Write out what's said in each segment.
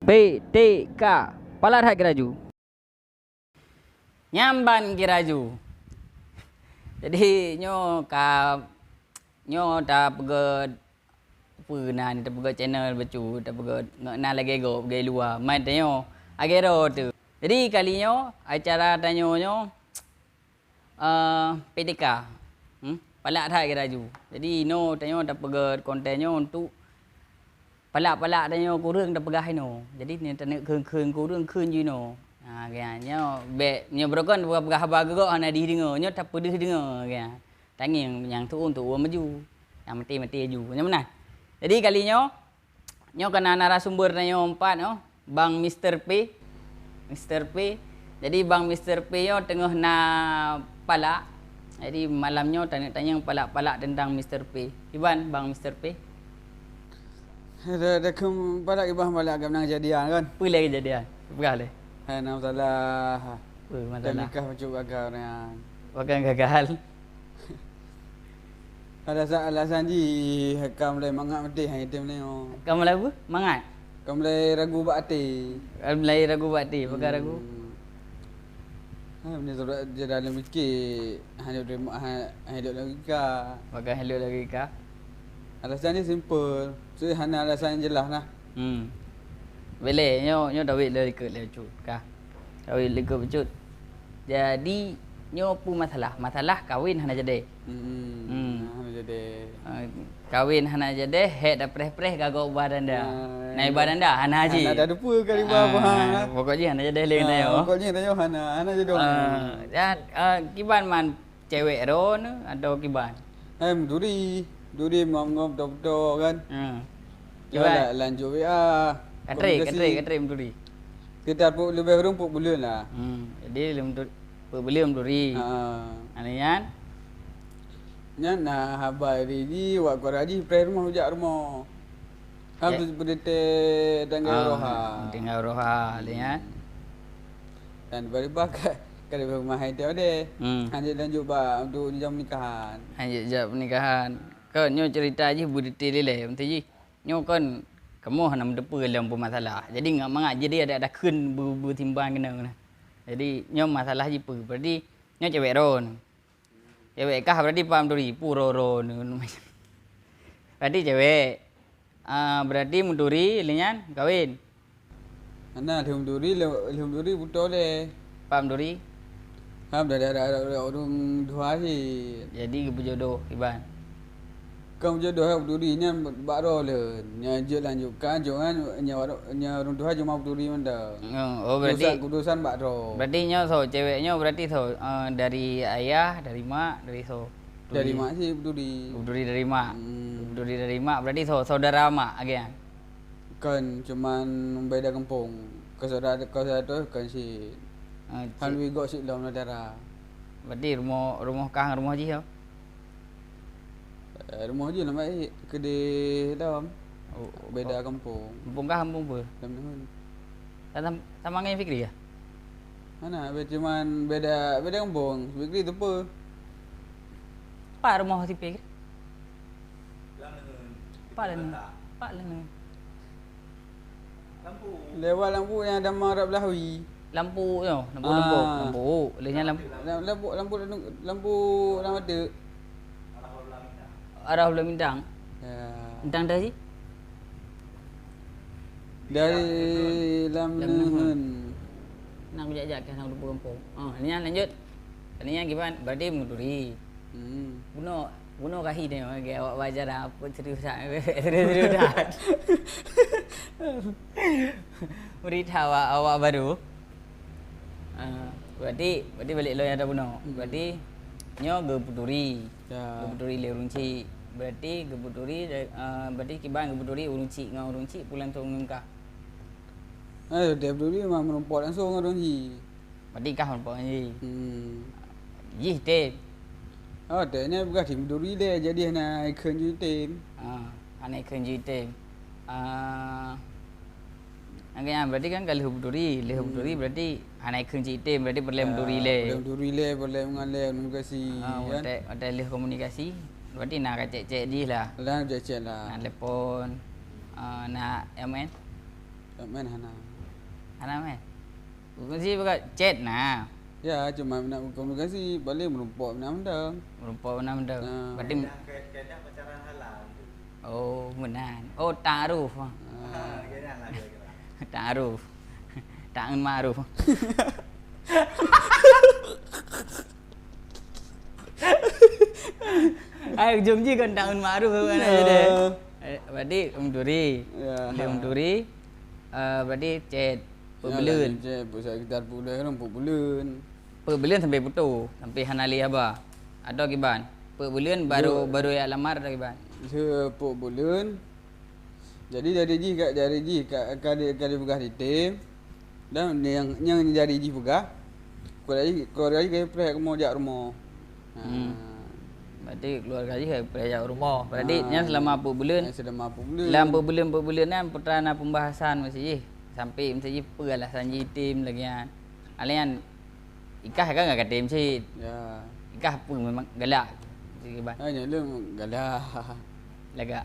PTK Palarhat Kiraju. Nyamban Kiraju. Jadi nyo dah pergi ni dah pergi channel becu, dah pergi nak lagi go pergi luar. Mai tanya agero tu. Jadi kali nyo acara tanya PTK. Palarhat Kiraju. Jadi tanya dah pergi kontennya untuk palak tanya kurang dah pegah no. Jadi ni tak nak keun kurang keun je no. Ha kan nyo berokon pegah abah gegok ana di dengar. Nyo tak pedih dengar kan. Tangi yang tu untuk maju. Yang mati aju. Macam mana? Jadi kali nyo kena narasumber tanya 4 no. Bang Mr. P. Jadi Bang Mr. P yo tengah nak palak. Jadi malamnya tanya palak tentang Mr. P. Iban Bang Mr. P. Ada palak ibah palak agak menang kejadian kan. Apa lagi kejadian? Apa lagi? Nama salah. Apa masalah? Nikah macam gagal kan. Bukan gagal. Alasan ji hakam mulai mangat mati hang item ni. Kamu mulai apa? Mangat. Kamu mulai ragu bakti. Mulai ragu bakti, bukan ragu. Ni sudah dia dalam fikir hanya lagi ka. Bukan hello lagi kah? Alasannya simple. So hanya alasan yang jelas lah. Boleh, nyo dah wait le ikut le cut kah. Dah wait le ikut becut. Jadi nyo pun masalah kahwin hana jadi. Hana jadi. Kahwin hana jadi, head dah preh gagau badan dah. Naik badan dah hana haji. Hana dah lupa kali apa. Pokoknya hana jadi le tanya. Pokoknya tanya hana jadi orang. Dan kiban man cewek ron atau kiban? Duri ngom betul kan. Kiban Lanjut WA. Katri menduri. Kita pun lebih kurang 4 bulan lah. Jadi belum duri. Anian. Nya nah habai di wak koraji pre rumah hujak rumah. Habis berdete tangga roha. Tangga roha lihat. Dan balik kalau rumah itu ada. Hanya lanjut untuk jam nikahan. Hanya jam nikahan. Kau nyo cerita je berdete leleh nanti je. Nyo kan kamu hana mendepa dalam masalah. Jadi ngak mangat jadi ada keun bertimbang kena. Jadi nyo masalah je apa. Berarti nyo cewek ron. Cewek kah berarti paham duri puro ron. Berarti cewek. Berarti menduri linyan kawin. Ana duri betul le. Paham duri? Ham ada orang dua sih. Jadi berjodoh iban. Kau jodoh duri nya baro le. Nya je lanjutkan jangan nya orang dua cuma duri menda. Oh berarti kudusan baro. Berarti nyo ceweknya berarti dari ayah, dari mak, dari dari mak sih duri. Duri dari mak. Duri dari mak berarti saudara mak agian. Kan cuman beda kampung. Kau saudara tu kan si Halwi gok si dalam negara. Berarti rumah kang rumah ji tau. Rumah je nama kedai dalam. Beda kampung. Kampung kah kampung apa? Dalam sama dengan Fikri ya? Mana cuman beda kampung. Fikri tu apa? Pak rumah si Fikri. Pak lengan. Lewat lampu yang ada marab Lahawi. Lampu tu, lampu. Lehnya lampu ada. Arah Pulau Bintang. Ya. Bintang dah sih? Dari Lamnehun. Nak bijak kan nak lupa kampung. Ni lanjut. Ni gimana? Berarti menduri. Bunuh kahi ni awak baca dah apa serius dah. Beritahu awak baru. Berarti balik lo yang ada bunuh. Berarti nyo gebuduri. Gebuduri le runci. Berarti gebuduri berarti kiban gebuduri urunci ngau urunci pulang tu ngengkah. Dia berduri memang merumput langsung dengan Ronji. Berarti kah merumput ni. Jih tem. Dia ni bukan tim berduri dia jadi hana ikon ju tim. Hana ikon ju tim. Angkanya berarti kan kalau berduri berarti hana ikon ju tim berarti perlu berduri le. Perlu mengalir komunikasi. Ada leh komunikasi. Berarti nak cek-cek je lah. Lah cek lah. Nak telefon, nak MN. Tak main Hana. Anak meh. Mesti buka chat nah. Ya, cuma nak berkomunikasi, boleh merumpok nak mendang. Merupa nama dah. Ah. Berarti Keadaan pacaran halal tu. oh menan. Oh ta'aruf. Keadaan lah kira-kira. Ta'aruf. Ta'un ma'ruf. Ay, jom je kan ta'un ma'ruf kan aja deh. Berarti Duri. Ya. Dia Duri. Berarti chat perbelun. Je, pusat sekitar bulan kan 4 bulan. Perbelun sampai putus. Sampai hanali apa? Ada kiban. Perbelun baru ya lamar ada kiban. Sepuluh bulan. Jadi dari kali pegah di tim. Dan yang jadi ji pegah. Keluar lagi kayak prek mau jak rumah. Berarti keluarga je kerja rumah. Berarti yang selama apa bulan? Selama 4 bulan. Dalam berbulan-berbulan kan putera pembahasan mesti je. Sampai mesti je peralasan je tim lagi kan. Alian ikah kan enggak tim sih. Ya. Ikah pun memang galak. Sikit ban. Hanya lu galah. Lagak.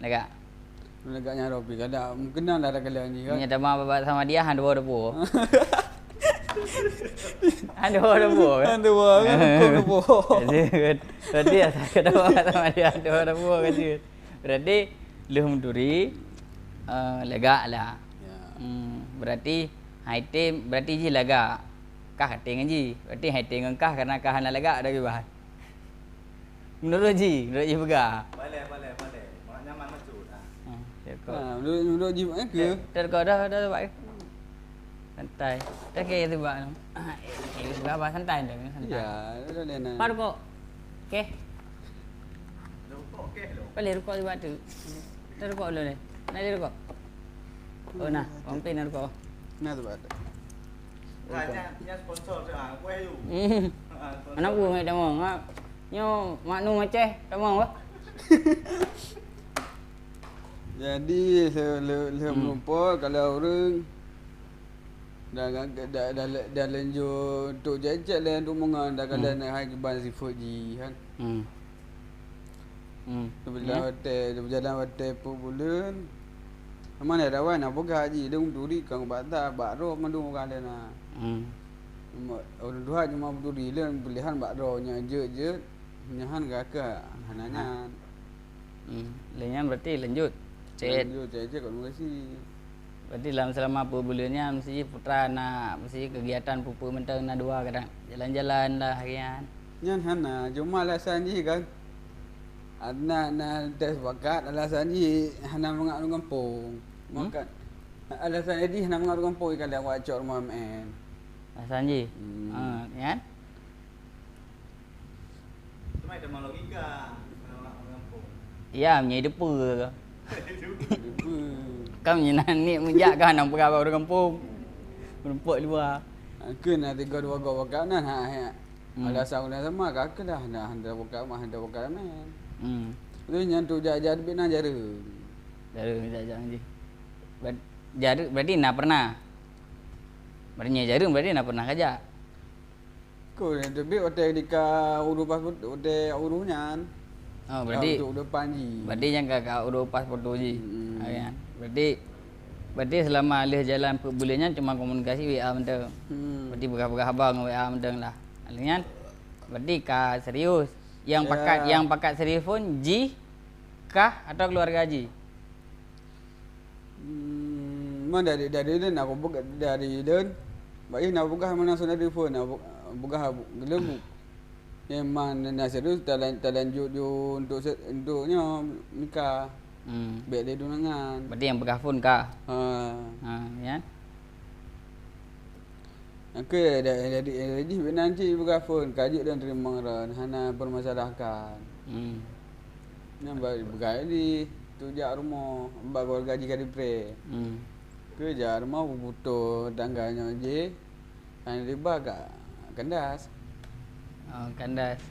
Lagak. Lagaknya Robi galah. Kenal lah galah ni kan. Punya tema babat sama dia han dua depo. Han dua depo. Ada wah kan kau Berarti saya kata babat sama dia han dua depo kan dia. Berarti lu Duri lagak lah. Ya. Berarti haitim berarti je lagak. Kah hating je. Berarti hating engkah karena kah nak lagak dah gibah. Menurut ji pegah. Boleh. Mak nyaman macut. Duduk ji mak ke? Dah buat. Santai. Dah kaya tu buat. Berapa santai dah. Ya, dah lena. Pak rukuk. Okey. Okey lo. Boleh rukuk tu buat tu. Dah rukuk dulu ni. Nak dia rukuk. Oh nah, pampi nak rukuk. Nah tu ada. Hanya sponsor tu kuih tu. Anak gua mai dah mau. Nyo maknu maceh tak mau ah. Jadi saya melupa kalau orang dah lanjut untuk jajak lah untuk mengan dah kada nak hai keban sifat ji kan. Berjalan hotel per bulan. Mana ada wan apa gaji dia Duri kang bata bakro mandu kalian nah. Orang dua cuma Duri lah pilihan bakro nya je nyahan gaka hananya. Lenyan berarti lanjut. Chat. Lanjut je kat Malaysia. Berarti dalam selama bulannya mesti putra nak mesti kegiatan pupu mentang nak dua kadang jalan-jalan lah harian. Nyan hana cuma alasan je kan. Nak tes bakat alasan je hana mengat kampung. Makan. Alasan jadi hana mengat kampung kadang buat cok rumah MN. Alasan je. Kan? Cuma ada logika. Orang kampung. Ya, menjadi depa ke. Kau menyenan ni menjak kan nampak apa orang kampung. Merumpuk luar. Ke nak 3-2 gol bakat nah ha. Alasan sama kakak dah nak hantar bakat MN. Tu yang tu jajar bina jara. Jara je. Jara berarti nak pernah. Berarti jara berarti nak pernah kerja. Kau ni tapi hotel di ka urus pasport hotel urusnya. Oh berarti untuk depan ji. Berarti yang kakak urus pasport tu je. Kan. Berarti selama alih jalan per bulannya cuma komunikasi WA mentang. Berarti berkah-berkah abang WA mentang lah. Alian berarti ka serius. Yang pakat serius pun ji kah atau keluarga ji? Mana dari dia nak buka dari dia. Baik nak buka mana sudah telefon nak buka gelem. Memang nak serius terlanjut untuknya nikah. Baik dia dunangan. Berarti yang pegang phone kah? Ya. Okey, jadi nanti buka phone kaji dan terima ran hana permasalahkan. Nampak buka di tujak rumah, bagi gaji kali pre. Kerja rumah butuh tangganya je. Kan riba kat kandas. Kandas.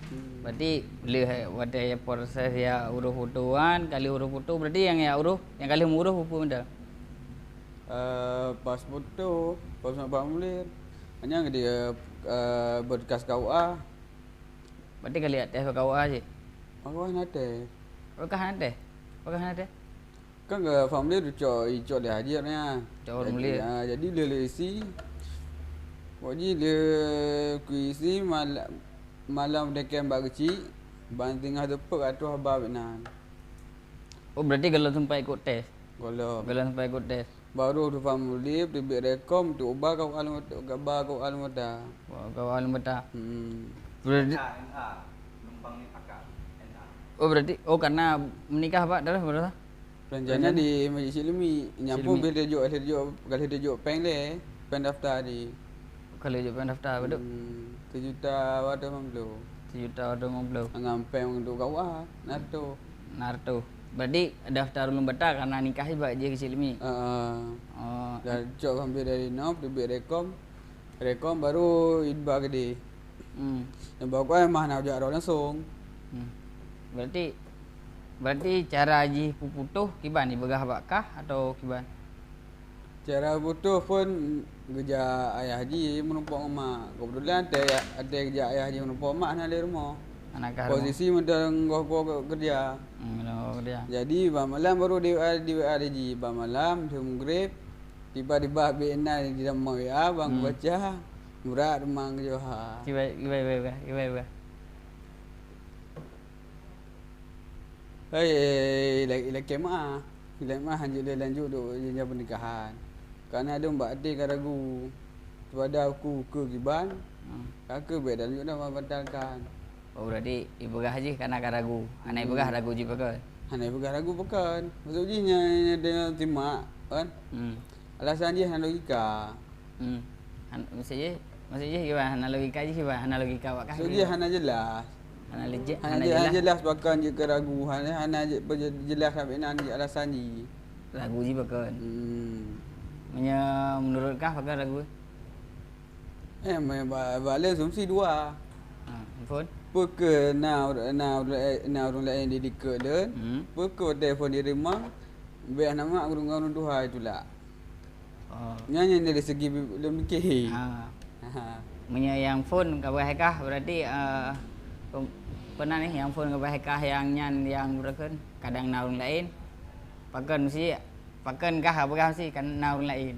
Berarti boleh ada proses ya urus fotoan, kali urus foto berarti yang ya urus, yang kali urus apa benda? Pas foto, pas pamulir. Hanya dia berkas KUA. Berarti kali atas KUA je. Aku nak teh. Apakah nanti? Kan ke family tu cok dia haji nya. Cok formulir. Jadi dia isi. Wajib dia kuisi malam dekat bak kecil. Ban tengah tepuk atuh abah Vietnam. Oh berarti kalau sampai ikut tes. Kalau Sampai ikut tes. baru tu family dia rekom tu ubah kau alam gabar kau alam dah. Wah, kau alam betul. NA, Berarti NA. Numpang ni pakar. NA. oh karena menikah Pak dah berapa? Rencana di Majlis Silmi nyampung bila dia jok peng le, peng daftar di. Kalau jawab daftar betul. 1 juta wadah mampu. 1 juta ada 50. Ngampeng untuk kau nato. Narto. Berarti daftar ulun betul karena nikah Pak je kecil mi. Oh, Dan cok hampir dari nop dia rekom baru idba gede. Yang bawa kau mah nak jarak langsung. Berarti cara haji puputuh kiban ni begah bakkah atau kiban? Cara butuh pun kerja ayah haji menumpang mak. Kebetulan ada kerja ayah haji menumpang mak nak di rumah. Anak kah? Posisi mendang gua kerja. Dia. Jadi malam baru di WA haji. Malam tu maghrib tiba-tiba bina di dalam WA bang baca murat rumah Johar. Kibai. Hei, lagi mah. Lagi mah hanya dia lanjut tu jenjang pernikahan. Kerana ada mbak adik kan ragu. Pada aku ke Giban. Kakak baik dah lanjut dah batalkan. Oh berarti ibu gah haji karena ragu. Anak ibu gah ragu je pakai. Anak ibu ragu bukan. Maksud dia dia terima kan. Alasan dia hanya logika. Maksudnya gimana logika je gimana logika awak kah? So dia hanya jelas. Hana jelas bahkan jika ragu hana jelas sampai nanti alasan ni. Ragu je pakai. Menurut kah pakai ragu? Balik asumsi dua. Phone? Peke na orang lain di dekat dan peke telefon di rumah biar nama orang Tuhan itulah. Nyanyi dari segi belum mikir. Yang phone kah berarti pernah nih yang phone kah yang nyan yang berken kadang na orang lain pakai mesti pakai kah apa sih kan na orang lain.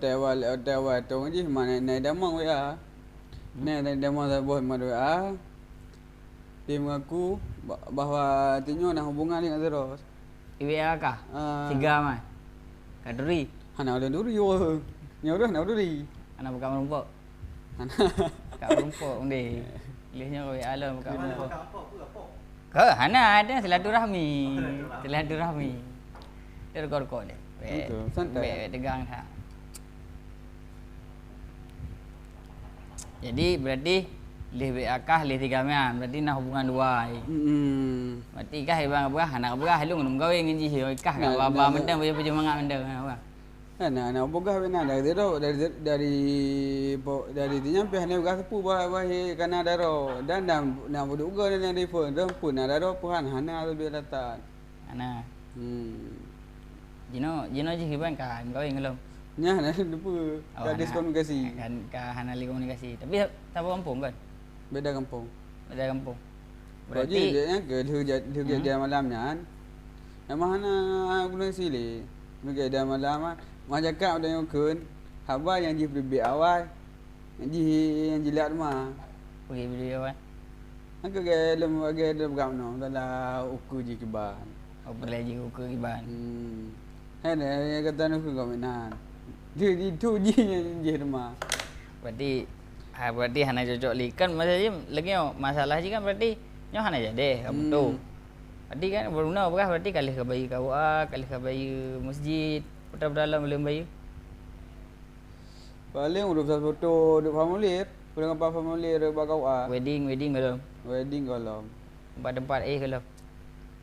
Tewal tu je mana naik damang WA. Naik damang sabuh mana WA. Dia mengaku bahawa tinyo nak hubungan dengan terus. WA kah? Tiga mah. Kaduri. Hana ada duri yo. Nyaurah nak duri. Anak bukan merumpok. Kak merumpok undi. Lihnya WA alam bukan merumpok. Ke hana ada silaturahmi. Dia rekod dia. Santai. Tegang tak. Jadi berarti lih WA kah lih tiga man berarti nak hubungan dua. Berarti kah ibang apa anak berah lu ngum gawe nginji kah kak baba mendang punya mangat mendang apa. Anak bogah benar dari nyampe hanya bogah sepu bah kana daro dan nak berduga dengan telefon dah pun ada ro puan hana lebih datang. Ana. Jino je hiban kah gawe ngelom. Nya nak lupa gadis komunikasi. Kan kah hana li komunikasi. Tapi tak kampung kan? Beda kampung. Berarti dia kerja malamnya kan. Memang hana komunikasi le. Kerja malam mak cakap dah yang kun. Haba yang pergi awal. Yang jilat rumah. pergi video kan. Aku dalam gamno dalam uku je kiban. Oh pergi uku kiban. Yang kata aku kaminan. Dia itu je rumah. Berarti hana cocok li kan lagi masalah je kan berarti nyo hana jadi kamu tu. Berarti kan beruna berarti kali ke bayi KUA, kali ke bayi masjid, dalam belum bayi. Paling udah foto duk formulir, pulang apa formulir bak KUA. Wedding belum. Wedding belum. Tempat kalau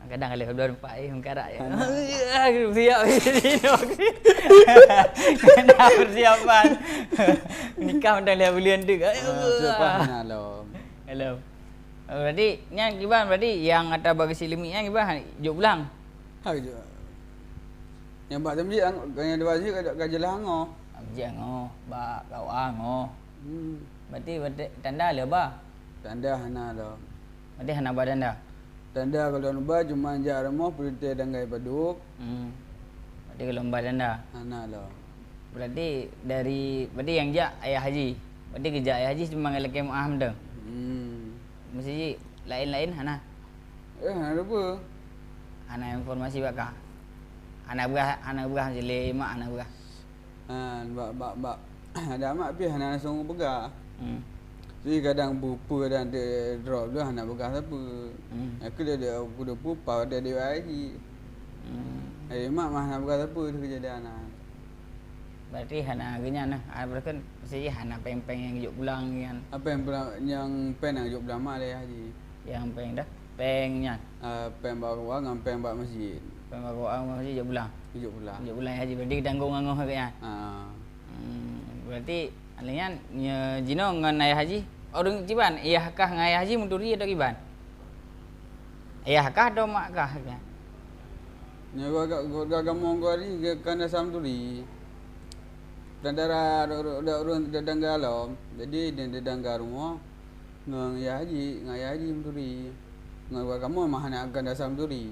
kadang kali kedua tempat mengkarak ya. Siap kena persiapan. Nikah dah 5 bulan tu. Siapa lo. Hello. Berarti yang gimana berarti yang ada bagi silimi yang gimana? Jok pulang. Ha je. Yang bak temji yang dua je kerja lango. Amji ngo, bak kau ngo. Berarti tanda le ba? Tanda hana lo. Berarti hana badan dah. Tanda kalau lomba cuma jar rumah perintah dan gaya paduk. Berarti ke lomba tanda. Anak lah. Berarti yang jak ayah haji. Berarti kerja ayah haji cuma ngelak muah dah. Mesti lain-lain hana. Hana apa? Hana informasi bakah. Anak berah jeli mak anak berah. Bak ada mak pi hana langsung begah. Jadi kadang bupu kadang dia drop tu nak begah siapa. Aku dia udah pupa dia lagi. Mak mah nak begah siapa tu kejadian anak. Berarti hana genya nah. Berarti mesti hana peng-peng yang juk pulang kan. Apa yang pen nak juk pulang mak dia haji. Yang peng dah. Pengnya. Pen bawa dengan pen bawa masjid. Pen bawa mesti juk pulang. Juk pulang. Juk pulang haji berarti tanggung ngangguh kan. Berarti alihnya jino ngan ayah haji. Orang ciban ayah kah ngan ayah haji munduri atau kiban? Ayah kah atau mak kah kan? Nya gua gamong gua ni kan asam turi. Dan darah orang tetangga lom. Jadi dia tetangga rumah ngang ayah haji munduri. Ngang gua kamu mah nak kan asam turi.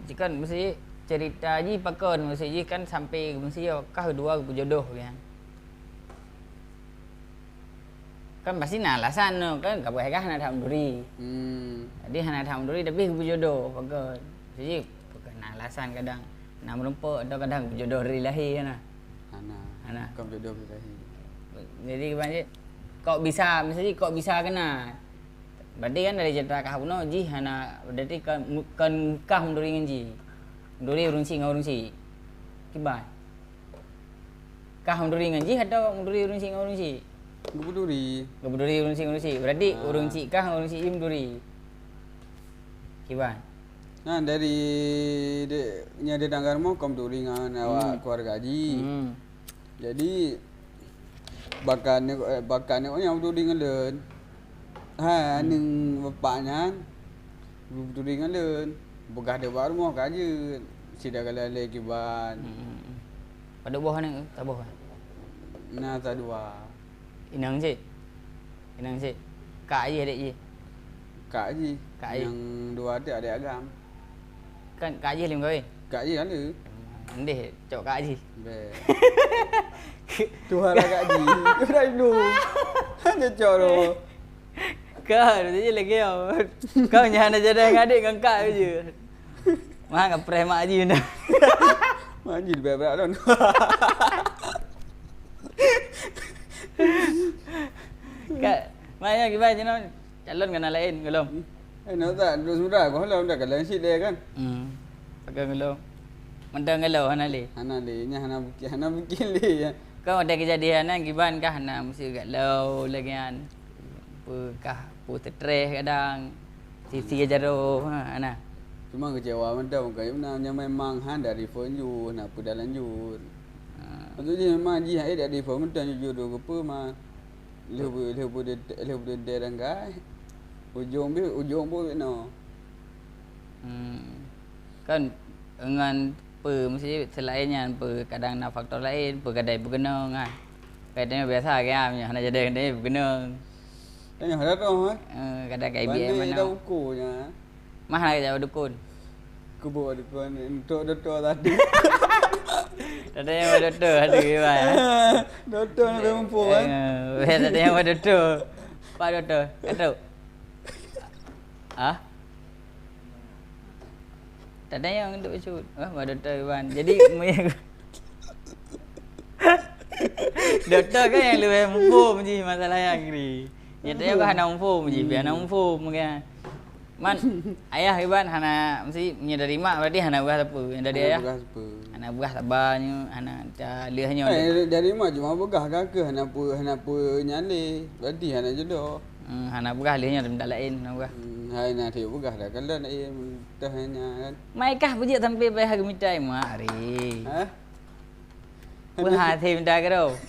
Jika mesti cerita haji pakon mesti kan sampai mesti kah dua berjodoh kan. Kan pasti nak alasan no kan enggak boleh kah nak duri. Jadi hana duri tapi berjodoh pakon. Jadi bukan alasan kadang nak merempok atau kadang berjodoh dari lahir kan. Hana. Kau berjodoh dari lahir. Jadi banyak kok bisa kena. Berarti kan dari cerita kah puno ji hana berarti kan kah menduri nganji. Menduri urung si. Kiban. Kah menduri nganji atau menduri urung si? Gubuduri urung si. Berarti urung si kah urung si menduri. Kiban. Nah dari nya tetangga rumah kau menduri dengan awak keluarga haji. Jadi bakannya yang menduri ngelen. Ning bapaknya menduri ngelen. Begah dia baru mau kaje. Sida kala lagi ban. Pada buah ni tak buah. Nah tak dua. Inang si. Kak je adik je. Kak je. Yang dua ada adik agam. Kan kak je lim kahwin. Kak je ada. Ndeh cok kak je. Be. Tuhan lah kak je. Kau dah dulu. Hanya cok tu. Kau je lagi kau jangan ada jadi dengan adik dengan kak je. Mah ngepres mak haji dah. Mak haji berat-berat dah. Kak, mana gimana cino calon kena lain belum? Nak tak duduk sudah kau halau dah kalau sit dia kan. Pakai belum. Mendang kalau hana le. Hana le nya hana bikin le. Kau ada kejadian gimana kah hana mesti galau lagi kan. Kah stres kadang. Sisi jaro hana. Cuma kecewa mentah kayak mana memang han dari phone you nak pu dah lanjut. Maksudnya memang dia dari phone mentah jujur do apa mah. Lebu dia ranggai. Ujung bu no. Kan dengan mesti selainnya kadang nak faktor lain, kadai berkena kan. Kadang biasa kan hanya jadi kadai berkena. Tanya harap tu kadang kayak IBM mana. Dah ukurnya. Mah nak jawab dukun. Kubu dukun untuk doktor tadi. Ada yang ada doktor ada gimana? Doktor nak mampu kan. Ada yang ada doktor. Pak doktor, kata. Tak ada yang untuk shoot. Pak doktor Iwan. Jadi doktor kan yang lebih mampu je masalah yang ni. Nyata kan hana mampu je, biar hana mampu mungkin. Man, ayah Iban hana mesti menyedari mak berarti hana buah apa? Yang dari ayah? Hana buah sabarnya, hana liahnya. Dari mak cuma begah kakak hana pu nyale. Berarti hana jodoh. Hana buah liahnya tak lain hana buah. Hai nak dia begah dah kalau nak tahnya kan. Mai kah bujik sampai bayar harga mitai mak hari. Buah hati minta kau.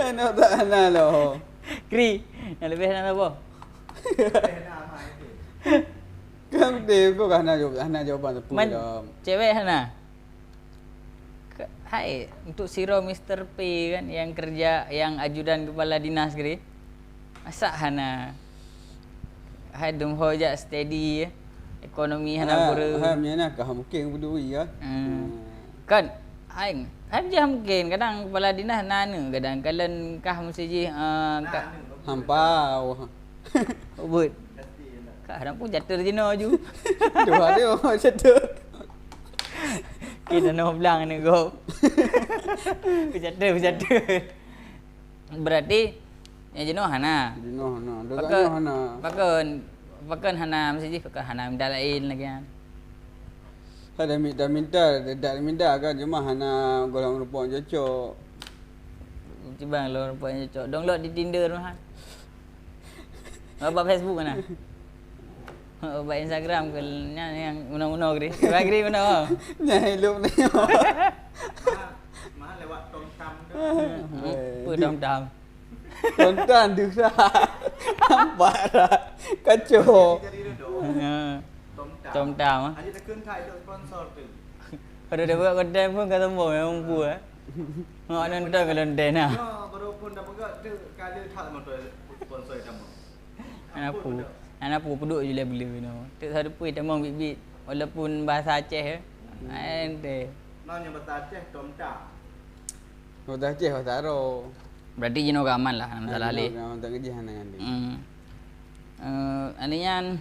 Hana tak hana loh. Kri, yang lebih hana apa? Kan dia kau hana jawapan sepuluh dah. Cewek hana. Hai, untuk Siro Mr. P kan yang kerja yang ajudan kepala dinas kiri. Masa hana Hai dum ho je steady ya. Ekonomi Ha hana pura. punya nak mungkin berdui kan. Kan aing je mungkin kadang kepala dinas nana kadang kalen kah mesti je Hampau. ubut. Pasti nak. Kadang pun jatuh Cina ju. Dua dia macam tu. Kita no belang ni go. Berjatuh. Berarti yang jenuh hana. Dino no. Dokanya hana. Pakan hana mesti je pakan hana minta lain lagi kan. Ada minta kan cuma hana golong rupa cocok. Cibang lo rupanya cocok. Download di Tinder tu ha. Apa Facebook mana? Apa Instagram ke yang una-una gri. Gri mana? Nyai lu ni. Mahal lewat tom-tam tu. Apa dam-dam. Kontan tu dah. Nampak dah. Kacau. Jadi duduk. Tom-tam. Tom-tam ah. Hanya tekan thai tu sponsor tu. Pada dia buat konten pun kata mau yang mampu ah. Ngak nonton kalau nonton ah. Ya, baru pun dah pegang tu kali thak motor sponsor dah mau. Anak pu peduk je lah bila no. Tak ada pun tamang bit-bit walaupun bahasa Aceh ente. Nanya bahasa Aceh tom-tam. Kau dah ceh kau taro. Berarti jino aman lah masalah le. Kau tak kerja hana kan dia. Anian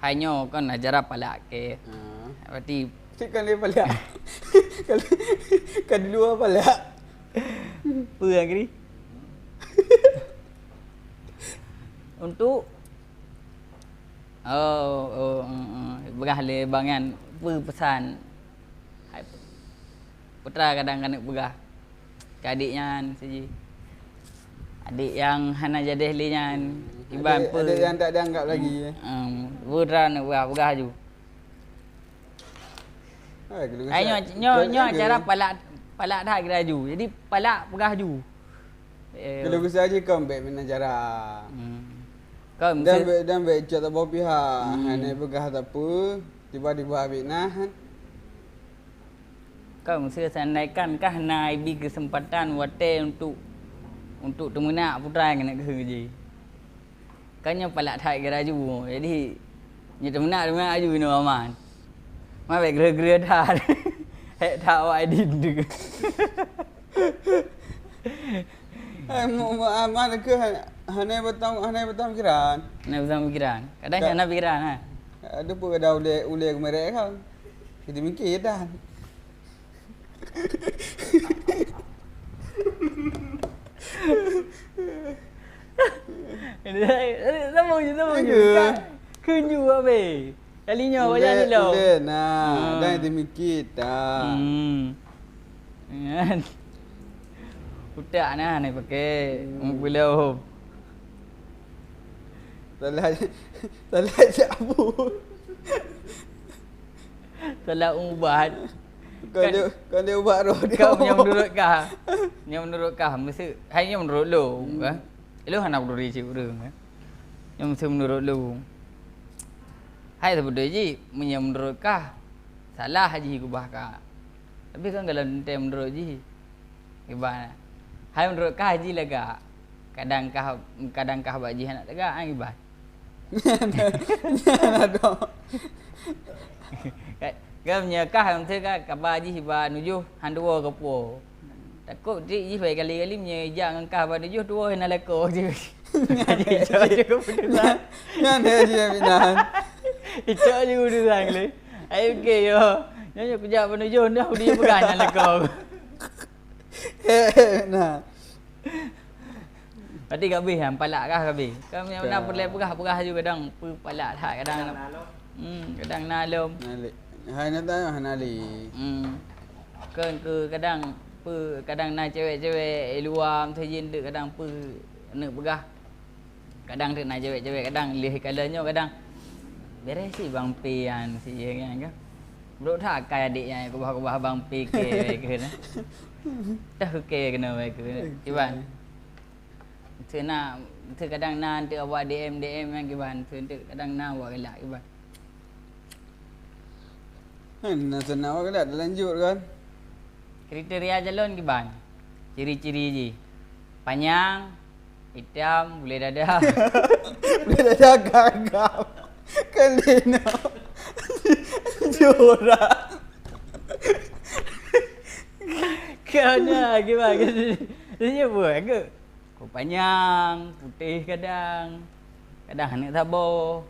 hanya kan ajar pala ke. Berarti Cik kan dia pala. Kan di luar pala. apa lagi? Untuk begah le bangan pesan putra kadang-kadang begah ke adiknya saja. Adik yang hana jadi linya iban Ada yang tak dianggap lagi. Putra nak begah ju. Nyo cara palak dah kira ju. Jadi palak begah ju. Kalau bisa aja kau ambil mana cara. Kau Dan ambil cakap bawa pihak. Hanya begah tak apa. Tiba-tiba ambil nahan. Kau mesti sandaikan kah naik bi kesempatan wate untuk temunak putra yang nak kerja. Kanya palak thai kira ju. Jadi ni temunak aju no aman. Mai baik gerak-gerak dah. Hek tak awak edit tu. Mana ke hanya betam kiran. Nak bersama pikiran. Kadang nak pikiran ha. Ada pun ada ule kemerek kan. Kita mikir dah. Sambung je. Kunju apa? Kalinya macam ni lo. Ule nah. Dan kita mikir dah. Kan. Utak nah ni pakai pulau. Salah siapu. Salah ubat. Kau dia ubat roh dia. Kau yang menurut kah? Yang menurut kah mesti hanya menurut lo, kan? Lo hendak berdiri cik urang, kan? Yang mesti menurut lo. Hai sebut je, menurut kah? Salah haji kubah kah? Tapi kan kalau nanti menurut je, gimana? Hai menurut kah haji lega? Kadang kah baji nak lega, gimana? Ada. Kan menyakah yang saya kabar haji hiba nujuh handua kepo. Takut dik je baik kali-kali menyejak dengan kah pada nujuh dua hendak leko je. Haji je keputusan. Yang dia je binan. Itu je keputusan le. Ai okey yo. Nyo kejap pada nujuh dah dia pegang nak leko. Nah. Berarti kabeh hang palak kah kabeh. Kan yang nak perah juga kadang palak tak kadang. Kadang nalom. Nalik. Hai nak tanya hanali. Kan ke kadang nak cewek-cewek luar terjin dek kadang nak begah. Kadang dek nak cewek-cewek kadang leh kalanya kadang beres si bang pian si kan. Bro tak kai adiknya kubah bang pi ke nah. Dah ke kena ke. Iban. Kadang nak awak DM yang iban. Kadang nak awak gelak iban. Nak senang awak dah lanjut kan. Kriteria calon ke bang? Ciri-ciri je. Panjang, hitam, boleh dadah. Boleh dah gagap. Kelina. Jorak. Kau nak gimana? Dia buat ke? Kau panjang, putih kadang. Kadang anak tabur.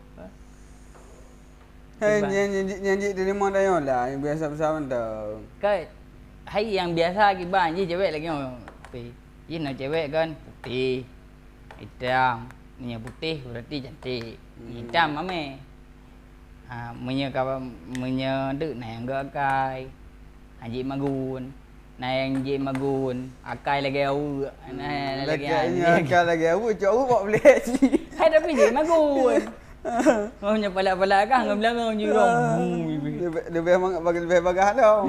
Hai nyanyi dari mana dah lah yang biasa bersama dah. Kau hari yang biasa kiban je cewek lagi orang. Ye nak cewek kan putih. Hitam. Ni yang putih berarti cantik. Hitam ame. Punya dek na yang akai. Haji magun. Na yang je magun. Akai lagi au. Na lagi akai lagi au cak au buat boleh ci. Hai tapi je magun. Oh nya palak-palak kan ngam belakang jurong. Lebih bagah dah.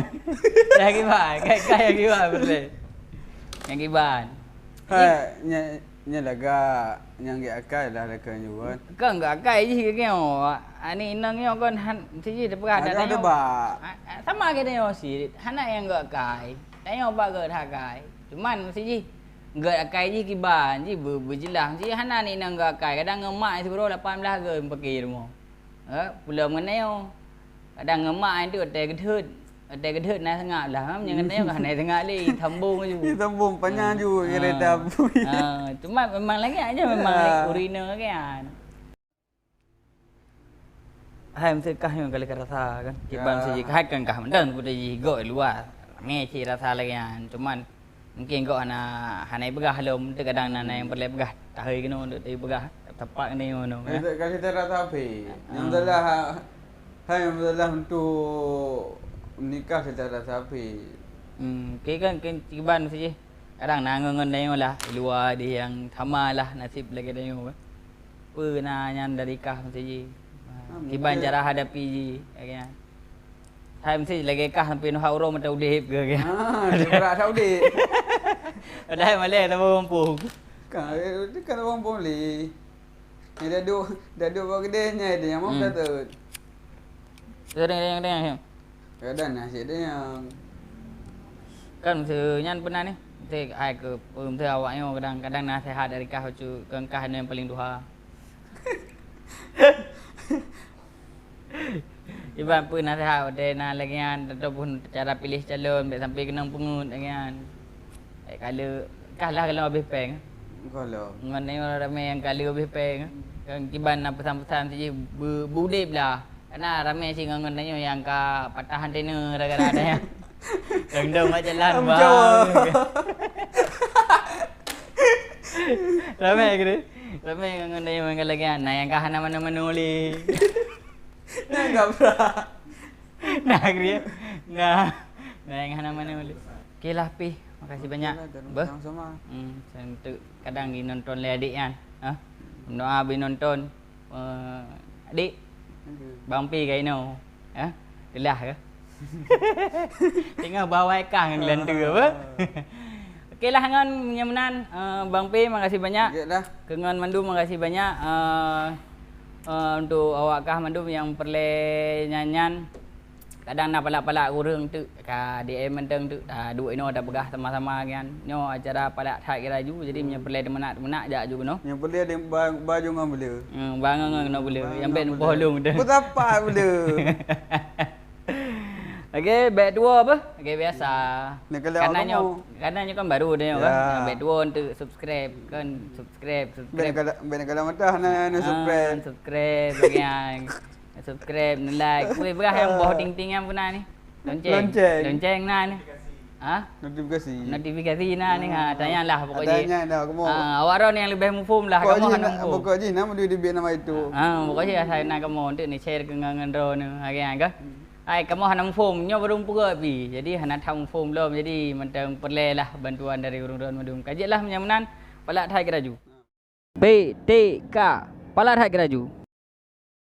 Yang kiban, kai yang kiban boleh. Yang kiban. Hai nya laga yang ge akai lah laga juga. Kan enggak akai je ke kau. Ani inang yo kan han siji depan ada yo. Sama ke yo si. Hana yang enggak akai. Tanya apa ke dah akai. Cuman siji enggak akai je kiban je berjelas. Si hana ni nang enggak akai. Kadang ngemak sebro 18 ke pergi rumah. Pula mengenai yo. Kadang ngemak itu ada gedut. Ada gedut na sangat lah. Jangan tanya kan na sangat li thambung je. Thambung panjang ju kereta. Cuma memang lagi aja memang urina kan. Hai mesti kah yang kali rasa kan. Kiban siji kah kan kah mendang pada ji goi luar. Meci rasa lagi kan. Cuman mungkin kau hana begah lom tu kadang nana yang perlu begah. Tahu kena untuk begah tepat ni ngono. Kalau kita rasa apa? Yang adalah hai yang adalah untuk menikah kita rasa apa? Okay kan kiban siji. Kadang nangan dia lah luar dia yang sama lah nasib lagi dia apa. Pernah yang dari kah siji. Kiban cara hadapi je kan. Hai mesti lagi kah sampai nak urang mata udip ke kan. Berat Saudi. Dah malai tak mampu. Kan orang boleh. Ni dah duk buat kedainya dia yang mau kata. Tengok. Kadang nasi dia yang Kan nyan pernah ni. Ai ke pun awaknya kadang-kadang nasihat dari kah cu kengkah yang paling duha. Iban pun nasihat ada nak lagi kan ataupun cara pilih calon sampai kena pungut kan. Kalau kalah kalau habis peng. kalau Mana orang ramai yang kali habis peng. Kan kiban nak pesan-pesan saja budip lah. Karena ramai sih ngangan tanya yang ka patah antena rada-rada ya. Dong kat jalan bang. Ramai ke? Ramai ngangan tanya yang lagi nah yang ka mana-mana boleh. nah enggak pernah. Nah dia. Nah yang mana-mana boleh. Okeylah Pi. Makasih banyak. Sama. Untuk kadang di nonton oleh adik kan. Doa bi nonton. Adik Bang Pi kat ino. Telah ke? Tengah bawa ikan dengan lenda apa? Okeylah ngan menyamanan Bang Pi makasih banyak. Okeylah. Kengan Mandu makasih banyak untuk awak kah Mandu yang perle nyanyian. Kadang nak palak-palak kurang tu ka DM menteng tu dua ino dah begah sama-sama kan. Nyo acara palak thai raju jadi punya perle demenak jak ju no. Yang boleh ada baju ngam boleh. Bangang kena boleh. Yang bet bolong tu. Betapa boleh. Okey, bet dua apa? Okey biasa. Karena kan baru dia kan. Yang bet dua untuk subscribe kan subscribe. Ben kalau mata nak subscribe bagian. Subscribe, like. Boleh berah yang bawah ting-ting yang pernah ni. Lonceng nah ni. Notifikasi nah ni tanyalah pokoknya. Tanya dah kamu. Awak orang yang lebih mufum lah kamu han mufum. Pokoknya nama dia biar nama itu. Pokoknya saya nak kamu untuk ni share ke ngan ro ni kan ke. Ai kamu han mufum nyo baru pura pi. Jadi han tham mufum belum jadi mentang perle lah bantuan dari urang-urang madum. Kajilah menyamanan palak thai keraju. PTK palak thai keraju.